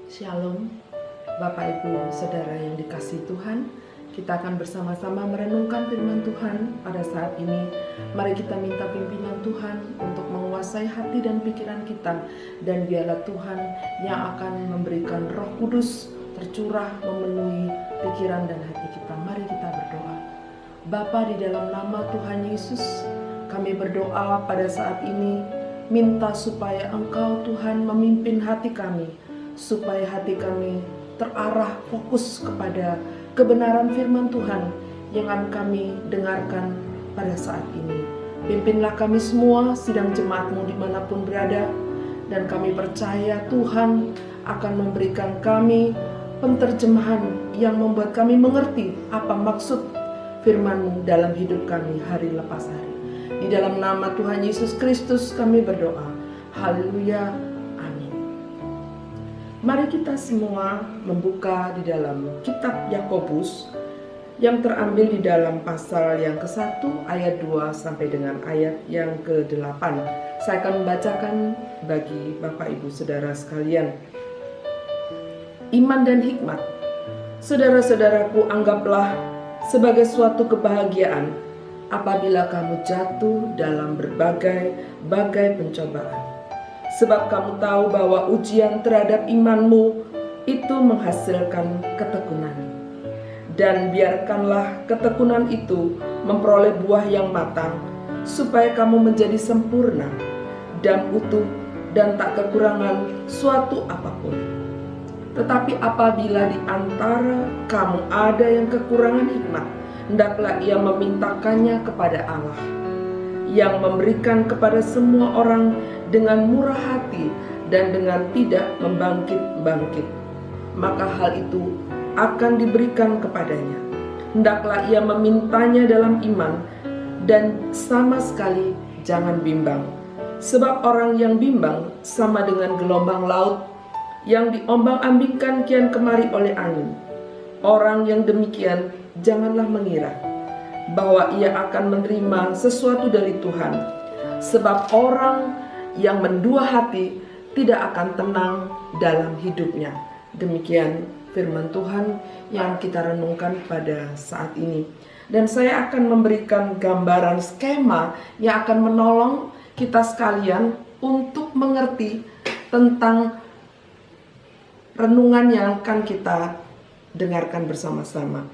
Shalom, Bapak Ibu Saudara yang dikasihi Tuhan. Kita akan bersama-sama merenungkan firman Tuhan pada saat ini. Mari kita minta pimpinan Tuhan untuk menguasai hati dan pikiran kita. Dan biarlah Tuhan yang akan memberikan Roh Kudus tercurah memenuhi pikiran dan hati kita. Mari kita berdoa. Bapa, di dalam nama Tuhan Yesus, kami berdoa pada saat ini, minta supaya Engkau Tuhan memimpin hati kami, supaya hati kami terarah fokus kepada kebenaran firman Tuhan yang akan kami dengarkan pada saat ini. Pimpinlah kami semua sidang jemaat-Mu dimanapun berada, dan kami percaya Tuhan akan memberikan kami penterjemahan yang membuat kami mengerti apa maksud firman-Mu dalam hidup kami hari lepas hari. Di dalam nama Tuhan Yesus Kristus kami berdoa. Haleluya. Mari kita semua membuka di dalam kitab Yakobus yang terambil di dalam pasal yang ke-1 ayat 2 sampai dengan ayat yang ke-8. Saya akan membacakan bagi Bapak Ibu Saudara sekalian. Iman dan hikmat. Saudara-saudaraku, anggaplah sebagai suatu kebahagiaan apabila kamu jatuh dalam berbagai pencobaan. Sebab kamu tahu bahwa ujian terhadap imanmu itu menghasilkan ketekunan. Dan biarkanlah ketekunan itu memperoleh buah yang matang, supaya kamu menjadi sempurna dan utuh dan tak kekurangan suatu apapun. Tetapi apabila di antara kamu ada yang kekurangan hikmat, hendaklah ia memintakannya kepada Allah, yang memberikan kepada semua orang dengan murah hati dan dengan tidak membangkit-bangkit, maka hal itu akan diberikan kepadanya. Hendaklah ia memintanya dalam iman dan sama sekali jangan bimbang. Sebab orang yang bimbang sama dengan gelombang laut yang diombang-ambingkan kian kemari oleh angin. Orang yang demikian janganlah mengira bahwa ia akan menerima sesuatu dari Tuhan. Sebab orang yang mendua hati tidak akan tenang dalam hidupnya. Demikian firman Tuhan yang kita renungkan pada saat ini. Dan saya akan memberikan gambaran skema yang akan menolong kita sekalian untuk mengerti tentang renungan yang akan kita dengarkan bersama-sama.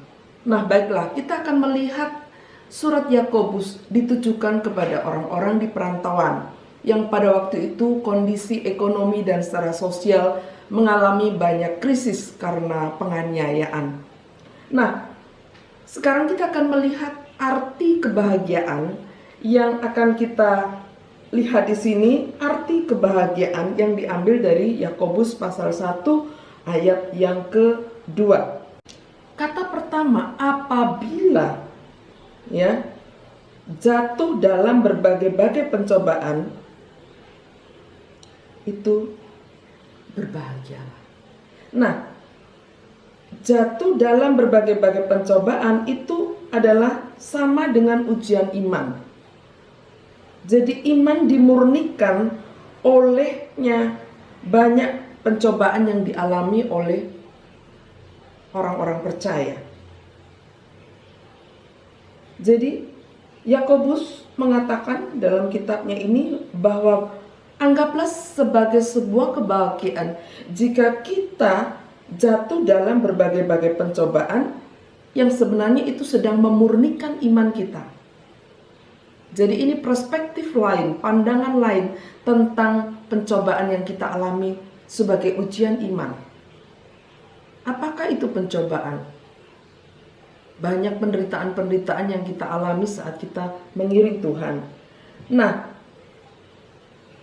Nah, baiklah, kita akan melihat surat Yakobus ditujukan kepada orang-orang di perantauan yang pada waktu itu kondisi ekonomi dan secara sosial mengalami banyak krisis karena penganiayaan. Nah, sekarang kita akan melihat arti kebahagiaan yang akan kita lihat di sini. Arti kebahagiaan yang diambil dari Yakobus pasal 1 ayat yang ke-2. Kata pertama, apabila jatuh dalam berbagai pencobaan, itu berbahagialah. Nah, jatuh dalam berbagai pencobaan itu adalah sama dengan ujian iman. Jadi iman dimurnikan olehnya banyak pencobaan yang dialami oleh orang-orang percaya. Jadi Yakobus mengatakan dalam kitabnya ini bahwa anggaplah sebagai sebuah kebahagiaan jika kita jatuh dalam berbagai pencobaan yang sebenarnya itu sedang memurnikan iman kita. Jadi ini perspektif lain, pandangan lain tentang pencobaan yang kita alami sebagai ujian iman. Apakah itu pencobaan? Banyak penderitaan yang kita alami saat kita mengiring Tuhan. Nah,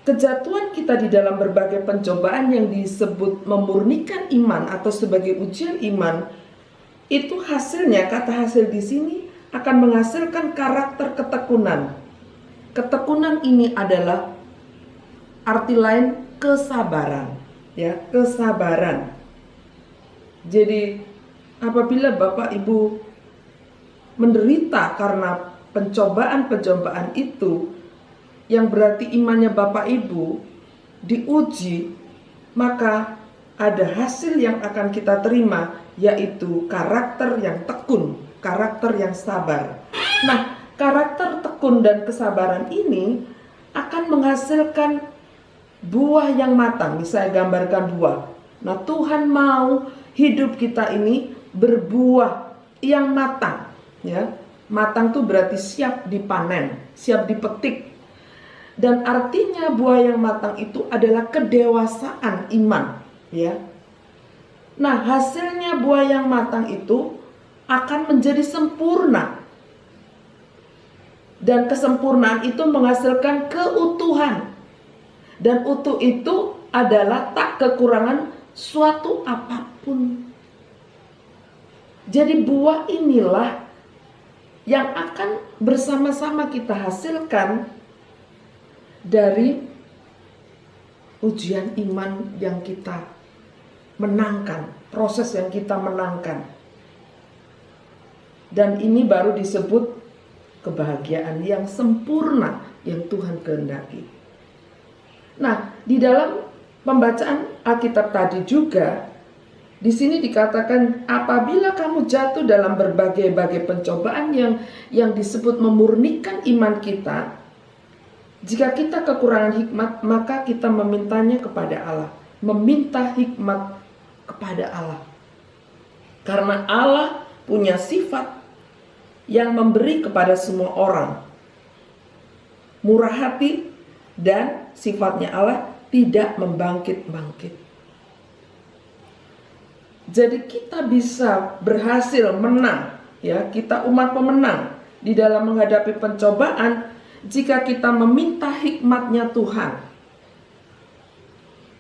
kejatuhan kita di dalam berbagai pencobaan yang disebut memurnikan iman atau sebagai ujian iman, itu hasilnya, kata hasil di sini akan menghasilkan karakter ketekunan. Ketekunan ini adalah arti lain kesabaran, kesabaran. Jadi apabila Bapak Ibu menderita karena pencobaan itu, yang berarti imannya Bapak Ibu diuji, maka ada hasil yang akan kita terima, yaitu karakter yang tekun, karakter yang sabar. Nah, karakter tekun dan kesabaran ini akan menghasilkan buah yang matang. Saya gambarkan buah. Nah, Tuhan mau hidup kita ini berbuah yang matang, ya. Matang tuh berarti siap dipanen, siap dipetik. Dan artinya buah yang matang itu adalah kedewasaan iman, ya. Nah, hasilnya buah yang matang itu akan menjadi sempurna. Dan kesempurnaan itu menghasilkan keutuhan. Dan utuh itu adalah tak kekurangan suatu apapun. Jadi buah inilah yang akan bersama-sama kita hasilkan dari ujian iman yang kita menangkan, proses yang kita menangkan. Dan ini baru disebut kebahagiaan yang sempurna yang Tuhan kehendaki. Nah, di dalam pembacaan Alkitab tadi juga, di sini dikatakan apabila kamu jatuh dalam berbagai-bagai pencobaan yang disebut memurnikan iman kita, jika kita kekurangan hikmat, maka kita memintanya kepada Allah. Meminta hikmat kepada Allah. Karena Allah punya sifat yang memberi kepada semua orang. Murah hati dan sifatnya Allah tidak membangkit-bangkit. Jadi kita bisa berhasil menang, ya, kita umat pemenang di dalam menghadapi pencobaan jika kita meminta hikmatnya Tuhan.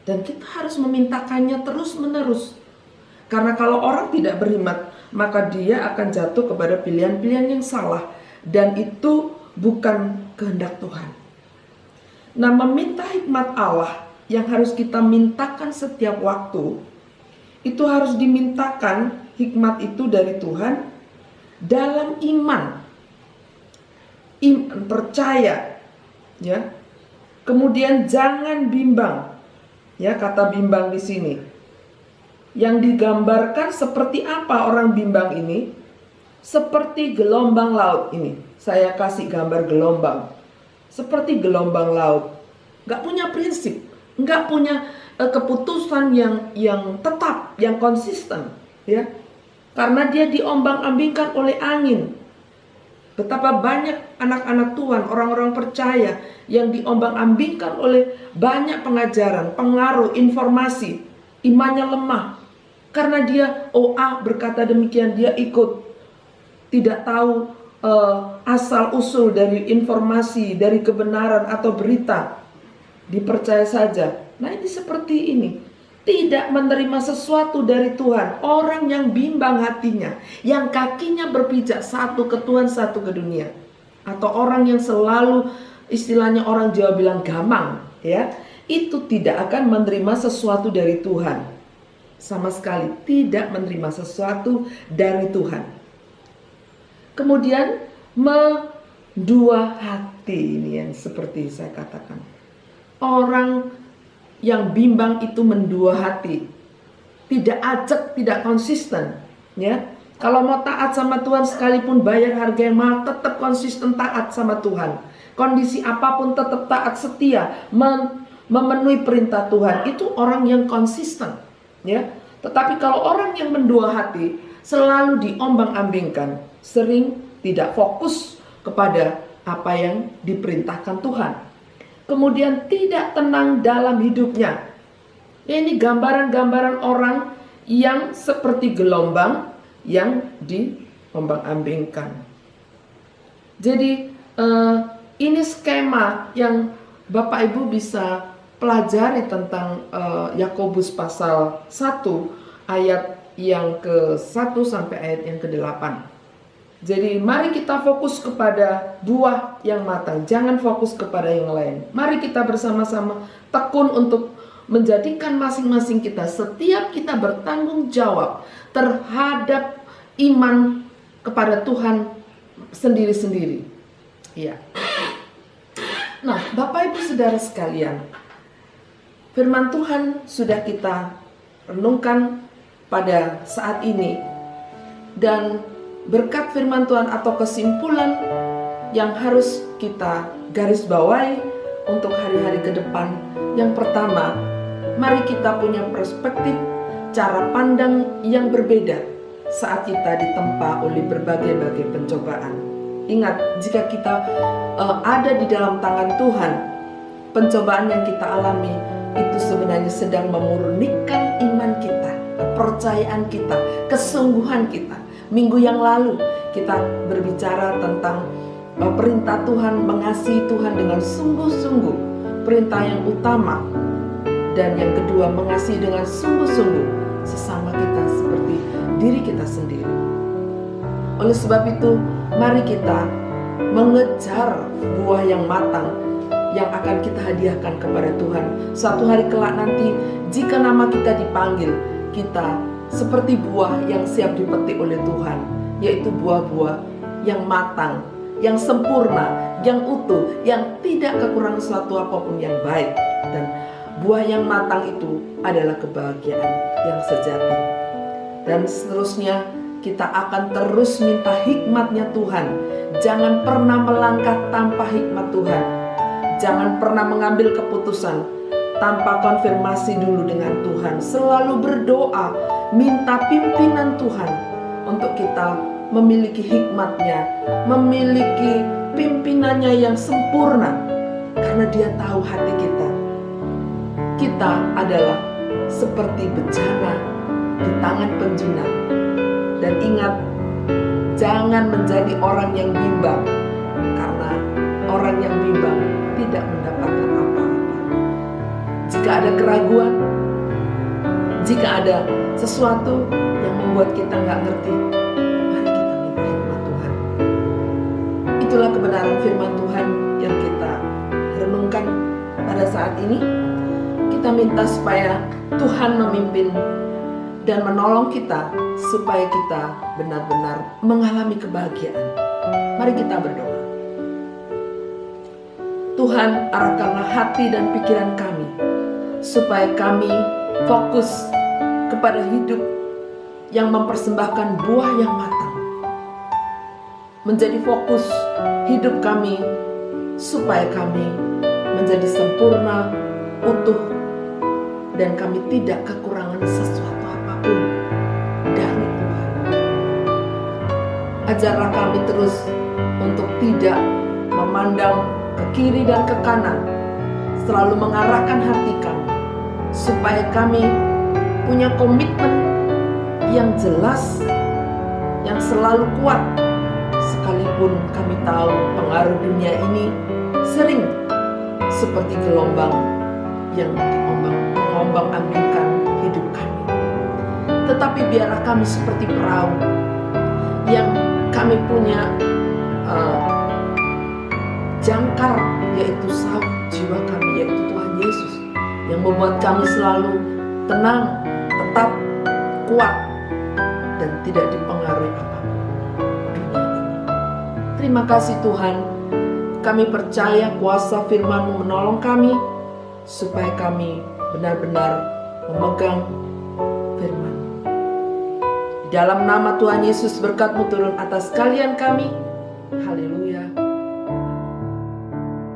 Dan kita harus memintakannya terus-menerus. Karena kalau orang tidak berhikmat, maka dia akan jatuh kepada pilihan-pilihan yang salah. Dan itu bukan kehendak Tuhan. Nah, meminta hikmat Allah yang harus kita mintakan setiap waktu, itu harus dimintakan hikmat itu dari Tuhan dalam iman. Iman percaya, ya. Kemudian jangan bimbang. Ya, kata bimbang di sini. Yang digambarkan seperti apa orang bimbang ini? Seperti gelombang laut ini. Saya kasih gambar gelombang. Seperti gelombang laut. Gak punya prinsip. Gak punya keputusan yang tetap, yang konsisten. Ya. Karena dia diombang-ambingkan oleh angin. Betapa banyak anak-anak Tuhan, orang-orang percaya yang diombang-ambingkan oleh banyak pengajaran, pengaruh, informasi. Imannya lemah. Karena dia, A berkata demikian, dia ikut. Tidak tahu asal-usul dari informasi, dari kebenaran atau berita. Dipercaya saja. Nah, ini seperti ini. Tidak menerima sesuatu dari Tuhan. Orang yang bimbang hatinya, yang kakinya berpijak satu ke Tuhan, satu ke dunia. Atau orang yang selalu, istilahnya orang Jawa bilang gamang, ya, itu tidak akan menerima sesuatu dari Tuhan. Sama sekali tidak menerima sesuatu dari Tuhan. Kemudian mendua hati, ini yang seperti saya katakan. Orang yang bimbang itu mendua hati, tidak ajak, tidak konsisten, ya. Kalau mau taat sama Tuhan sekalipun bayar harga yang mahal, tetap konsisten taat sama Tuhan. Kondisi apapun tetap taat, setia, memenuhi perintah Tuhan. Itu orang yang konsisten, ya. Tetapi kalau orang yang mendua hati, selalu diombang-ambingkan, sering tidak fokus kepada apa yang diperintahkan Tuhan. Kemudian tidak tenang dalam hidupnya. Ini gambaran-gambaran orang yang seperti gelombang yang diombang-ambingkan. Jadi ini skema yang Bapak Ibu bisa pelajari tentang Yakobus pasal 1 ayat yang ke-1 sampai ayat yang ke-8. Jadi mari kita fokus kepada buah yang matang, jangan fokus kepada yang lain. Mari kita bersama-sama tekun untuk menjadikan masing-masing kita, setiap kita bertanggung jawab terhadap iman kepada Tuhan sendiri-sendiri. Ya. Nah, Bapak Ibu Saudara sekalian, firman Tuhan sudah kita renungkan pada saat ini. Dan berkat firman Tuhan atau kesimpulan yang harus kita garis bawahi untuk hari-hari ke depan. Yang pertama, mari kita punya perspektif, cara pandang yang berbeda saat kita ditempa oleh berbagai-bagai pencobaan. Ingat, jika kita ada di dalam tangan Tuhan, pencobaan yang kita alami itu sebenarnya sedang memurnikan iman kita, kepercayaan kita, kesungguhan kita. Minggu yang lalu kita berbicara tentang perintah Tuhan, mengasihi Tuhan dengan sungguh-sungguh, perintah yang utama. Dan yang kedua, mengasihi dengan sungguh-sungguh sesama kita seperti diri kita sendiri. Oleh sebab itu, mari kita mengejar buah yang matang yang akan kita hadiahkan kepada Tuhan. Suatu hari kelak nanti, jika nama kita dipanggil, kita seperti buah yang siap dipetik oleh Tuhan, yaitu buah-buah yang matang, yang sempurna, yang utuh, yang tidak kekurangan suatu apapun yang baik. Dan buah yang matang itu adalah kebahagiaan yang sejati. Dan seterusnya, kita akan terus minta hikmatnya Tuhan. Jangan pernah melangkah tanpa hikmat Tuhan. Jangan pernah mengambil keputusan tanpa konfirmasi dulu dengan Tuhan. Selalu berdoa, minta pimpinan Tuhan untuk kita memiliki hikmatnya, memiliki pimpinannya yang sempurna. Karena Dia tahu hati kita. Kita adalah seperti bejana di tangan penjina. Dan ingat, jangan menjadi orang yang bimbang, karena orang yang bimbang tidak mendapatkan apa-apa. Jika ada keraguan, jika ada sesuatu yang membuat kita nggak ngerti, mari kita minta hikmat Tuhan. Itulah kebenaran firman Tuhan yang kita renungkan pada saat ini. Kita minta supaya Tuhan memimpin dan menolong kita supaya kita benar-benar mengalami kebahagiaan. Mari kita berdoa. Tuhan, arahkanlah hati dan pikiran kami supaya kami fokus kepada hidup yang mempersembahkan buah yang matang. Menjadi fokus hidup kami supaya kami menjadi sempurna, utuh, dan kami tidak kekurangan sesuatu apapun dari Tuhan. Ajarlah kami terus untuk tidak memandang ke kiri dan ke kanan, selalu mengarahkan hati kami, supaya kami punya komitmen yang jelas, yang selalu kuat, sekalipun kami tahu pengaruh dunia ini sering seperti gelombang yang mengombang-ambingkan hidup kami. Tetapi biarlah kami seperti perahu yang kami punya jangkar, yaitu sawah jiwa kami, yaitu Tuhan Yesus, yang membuat kami selalu tenang, tetap kuat, dan tidak dipengaruhi apapun dunia ini. Terima kasih Tuhan, kami percaya kuasa firman-Mu menolong kami, supaya kami benar-benar memegang firman. Dalam nama Tuhan Yesus, berkat-Mu turun atas kalian kami. Haleluya.